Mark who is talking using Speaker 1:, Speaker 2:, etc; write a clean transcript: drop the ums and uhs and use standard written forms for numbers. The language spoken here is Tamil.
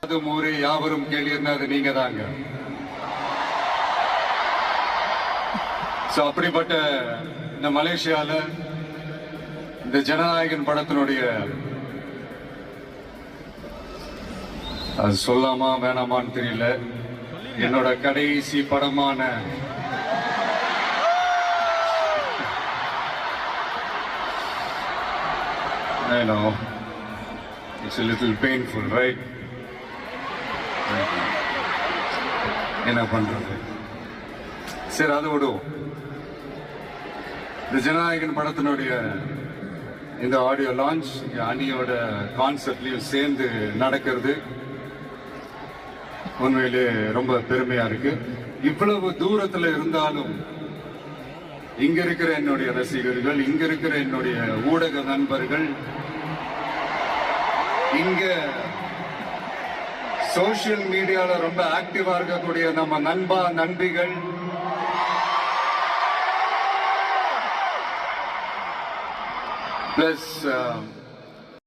Speaker 1: ஊரே யாவரும் கேள்வின்னா அது நீங்க தாங்க. அப்படிப்பட்ட இந்த மலேசியால இந்த ஜனநாயகன் படத்தினுடைய அது சொல்லாமா வேணாமான்னு தெரியல, என்னோட கடைசி படமான I know it's a little painful, right? என்ன பண்றது, சரி அதை விடுவோம். இந்த ஜனநாயகன் படத்தினுடைய இந்த ஆடியோ லான்ச் அணியோட கான்செப்ட்லயும் சேர்ந்து நடக்கிறது உண்மையிலே ரொம்ப பெருமையா இருக்கு. இவ்வளவு தூரத்துல இருந்தாலும் இங்க இருக்கிற என்னுடைய ரசிகர்கள், இங்க இருக்கிற என்னுடைய ஊடக நண்பர்கள், இங்க சோசியல் மீடியால ரொம்ப ஆக்டிவா இருக்கக்கூடிய நம்ம நண்பா நண்பிகள், பிளஸ்